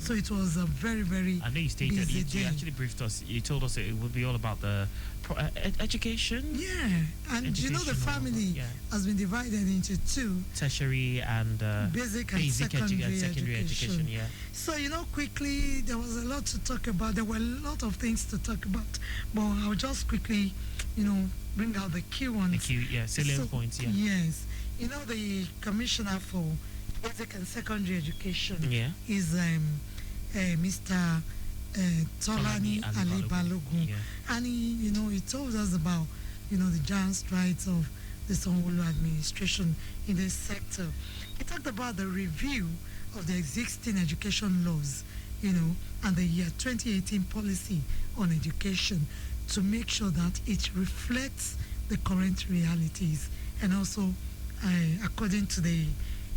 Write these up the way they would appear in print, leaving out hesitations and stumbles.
So it was a very, very I know you stated, busy you day. actually briefed us, you told us it would be all about the education. Yeah, and you know the family has been divided into two. Tertiary and basic and secondary education. Yeah. So, quickly, there was a lot to talk about. There were a lot of things to talk about. But I'll just quickly, bring out the key ones. Salient points, yeah. Yes. The Commissioner for Basic and Secondary Education is Mr. Tolani Ali Balogun. Yeah. And he told us about, the giant strides of the Sanwo-Olu administration in this sector. He talked about the review of the existing education laws, and the year 2018 policy on education to make sure that it reflects the current realities and also according to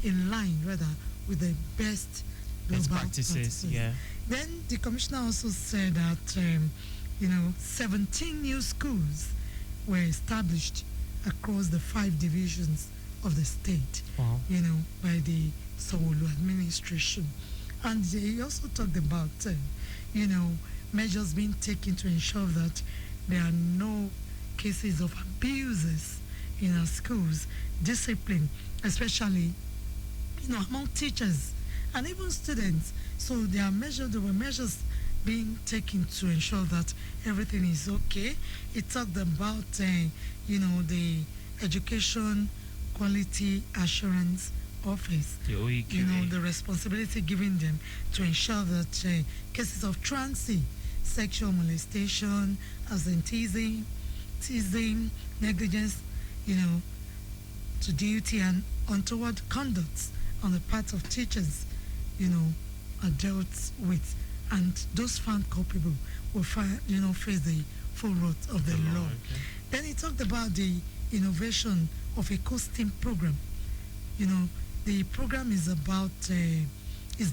in line with the best practices. Yeah. Then the commissioner also said that 17 new schools were established across the 5 divisions of the state. Wow. By the Sanwo-Olu administration. And he also talked about measures being taken to ensure that there are no cases of abuses in our schools, discipline, especially among teachers and even students. So there were measures being taken to ensure that everything is okay. It talked about the Education Quality Assurance Office, the responsibility given them to ensure that cases of truancy, sexual molestation, absenteeism, teasing, negligence, to duty and untoward conduct on the part of teachers, are dealt with, and those found culpable will face the full wrath of the law. Okay. Then he talked about the innovation of a co-STEAM program. The program is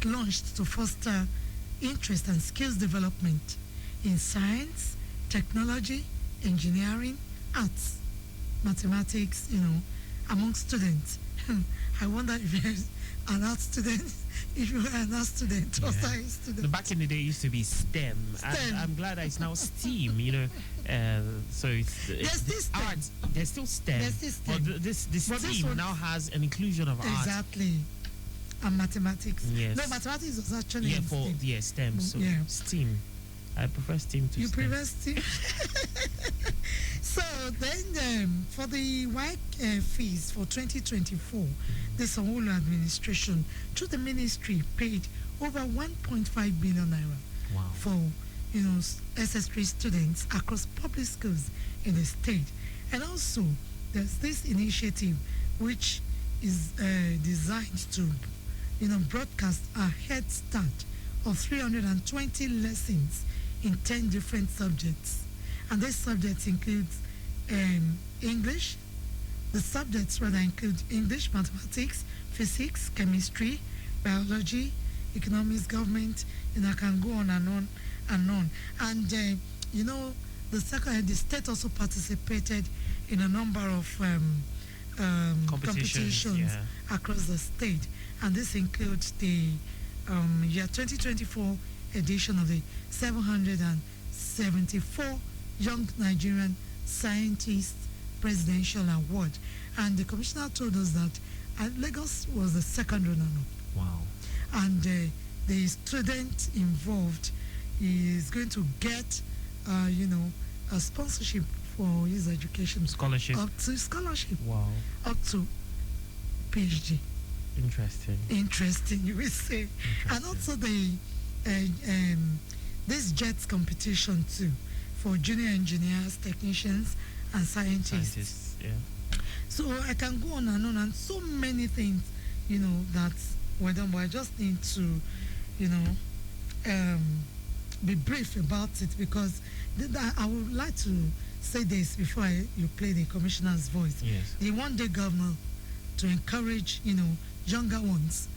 launched to foster interest and skills development in science, technology, engineering, arts, mathematics, among students. I wonder if you're an art student, if you were an art student or science student. Back in the day, it used to be STEM. And I'm glad that it's now STEAM, so it's there's art. There's still STEM. There's still STEM. But this team now has an inclusion of art. Exactly. And mathematics. Yes. No, mathematics was actually STEM. So STEAM. I prefer STEAM to You STEM. prefer STEAM? So then for the WAEC fees for 2024, the Sanwo-Olu administration through the ministry paid over 1.5 billion naira for SS3 students across public schools in the state. And also there's this initiative which is designed to broadcast a head start of 320 lessons in 10 different subjects. And these subjects include English. The subjects rather include English, mathematics, physics, chemistry, biology, economics, government, and I can go on and on and on. And the state also participated in a number of competitions across the state, and this includes the year 2024 edition of the 774 Young Nigerian Scientists Presidential Award. And the commissioner told us that Lagos was the second runner-up. Wow. And the student involved is going to get, a sponsorship for his education. Scholarship. Up to scholarship. Wow. Up to PhD. Interesting, you will say. And also this JETS competition too, for junior engineers, technicians, and scientists. So I can go on, and so many things, that were done, but I just need to, be brief about it, because I would like to say this before you play the commissioner's voice. Yes. The one-day governor to encourage, younger ones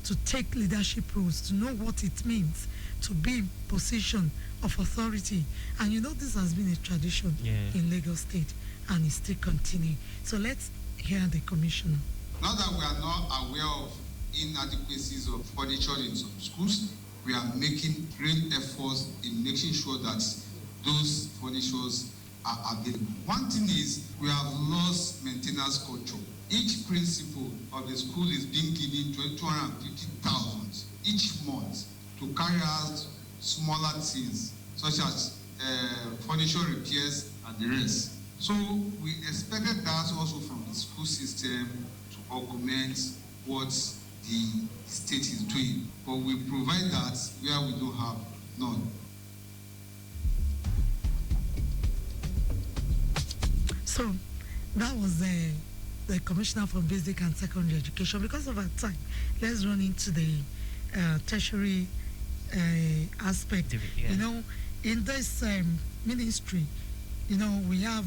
to take leadership roles, to know what it means to be in position of authority. And this has been a tradition in Lagos State, and it's still continuing. So let's hear the commissioner. Not that we are not aware of inadequacies of furniture in some schools, we are making great efforts in making sure that those furnitures are available. One thing is we have lost maintenance culture. Each principal of the school is being given 250,000 each month to carry out smaller things such as furniture repairs and the rest. So we expected that also from the school system to augment what the state is doing, but we provide that where we don't have none. So that was the Commissioner for Basic and Secondary Education. Because of our time, let's run into the tertiary aspect. Yeah. You know, in this ministry, you know, we have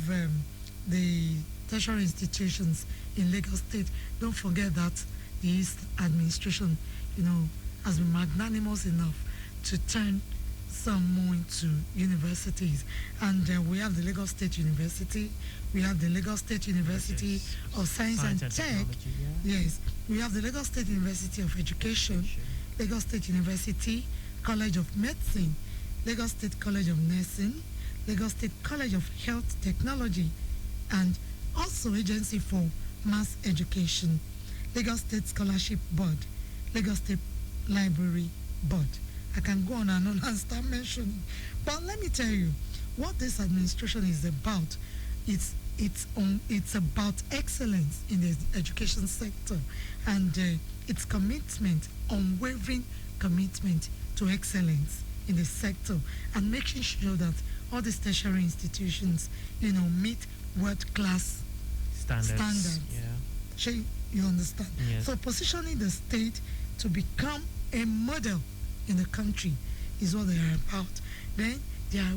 the tertiary institutions in Lagos State. Don't forget that the East administration, you know, has been magnanimous enough to turn some more into universities. And we have the Lagos State University, we have the Lagos State University of Science and Tech. Yeah. Yes, we have the Lagos State University of Education, Lagos State University College of Medicine, Lagos State College of Nursing, Lagos State College of Health Technology, and also Agency for Mass Education, Lagos State Scholarship Board, Lagos State Library Board. I can go on and on and start mentioning. But let me tell you, what this administration is about, it's about excellence in the education sector, and its commitment, unwavering commitment to excellence in the sector, and making sure that all these tertiary institutions, you know, meet world-class standards. Yeah. Sure, you understand? Yes. So positioning the state to become a model in the country is what they are about. Then they are,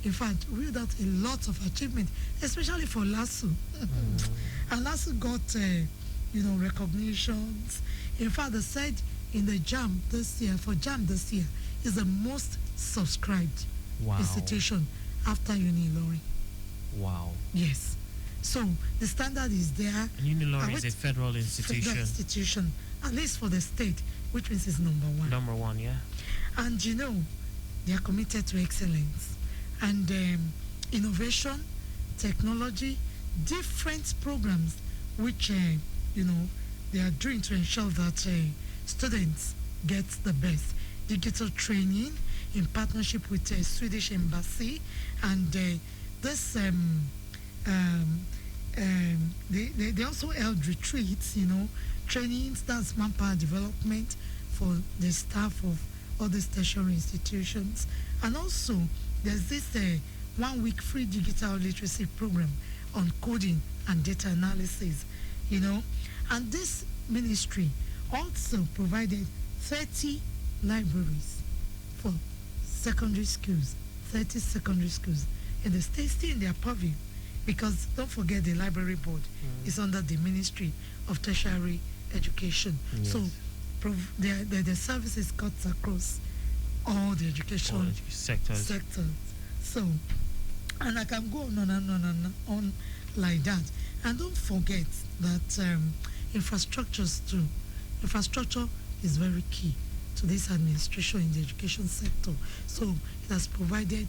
in fact, wheeled out a lot of achievement, especially for LASU. And LASU got, you know, recognitions. In fact, they said in the JAM this year, for JAM this year, is the most subscribed institution after Unilori. Wow. Yes. So the standard is there. And Unilori is a federal institution. Federal institution, at least for the state, which means it's number one. Number one, yeah. And you know, they are committed to excellence and innovation, technology, different programs which you know, they are doing to ensure that students get the best. Digital training in partnership with Swedish Embassy, and this they also held retreats, you know, trainings, that's manpower development for the staff of all these tertiary institutions. And also there's this 1 week free digital literacy program on coding and data analysis, you know. And this ministry also provided 30 libraries for secondary schools, 30 secondary schools in the state, still in their purview, because don't forget the library board is under the Ministry of Tertiary Education. Yes. So the services cuts across all the education sectors. So, and I can go on and on like that. And don't forget that infrastructures too. Infrastructure is very key to this administration in the education sector. So it has provided,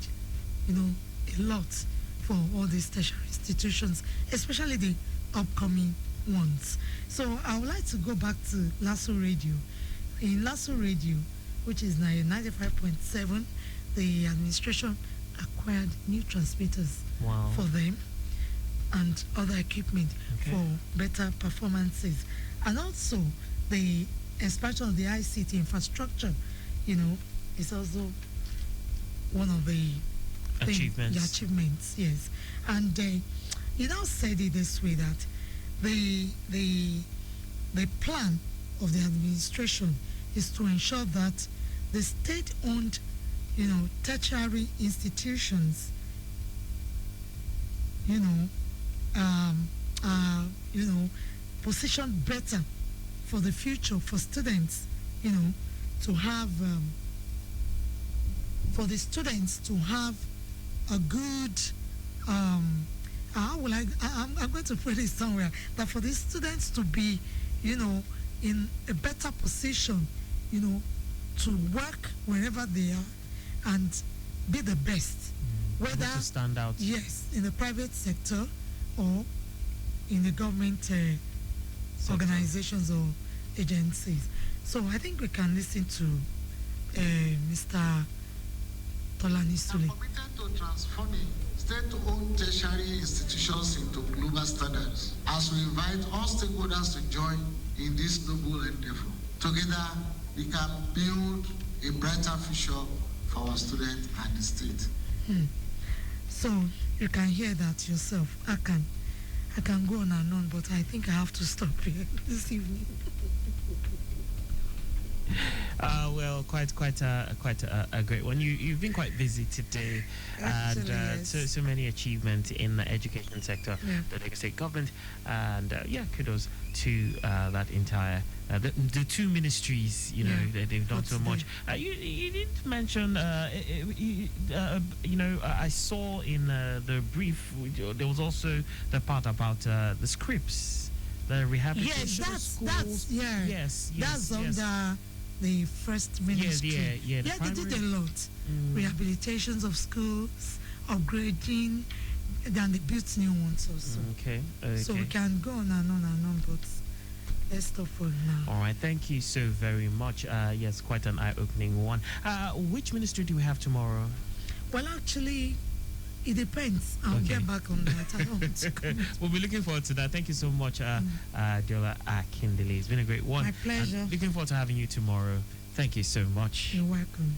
you know, a lot for all these tertiary institutions, especially the upcoming ones. So I would like to go back to LASU Radio. In LASU Radio, which is 95.7, the administration acquired new transmitters for them and other equipment for better performances. And also the expansion of the ICT infrastructure, you know, is also one of the achievements, yes. And he now said it this way, that the plan of the administration is to ensure that the state-owned, you know, tertiary institutions, you know, you know, positioned better for the future for students, you know, to have for the students to have a good I'm going to put it somewhere, that for the students to be, you know, in a better position, you know, to work wherever they are and be the best. Whether to stand out. Yes, in the private sector or in the government organizations or agencies. So I think we can listen to Mr. Tolani Sule. We are committed to transforming state-owned tertiary institutions into global standards as we invite all stakeholders to join in this noble endeavor. Together, we can build a brighter future for our students and the state. So you can hear that yourself. I can go on and on, but I think I have to stop here this evening. Well, quite a great one. You've been quite busy today, Actually, and yes. so many achievements in the education sector, the Lagos State government, and kudos to that entire the two ministries. They've done so much. You didn't mention, I saw in the brief there was also the part about the scripts, the rehabilitation schools. That's under the first ministry. The they did a lot. Rehabilitations of schools, upgrading, then they built new ones also. Okay. So we can go on and on, but let's stop for now. All right, thank you so very much. Yes, quite an eye-opening one. Which ministry do we have tomorrow? Well, actually, it depends. I'll get back on that. I don't want to comment. We'll be looking forward to that. Thank you so much, Adeola Akindele. It's been a great one. My pleasure. Looking forward to having you tomorrow. Thank you so much. You're welcome.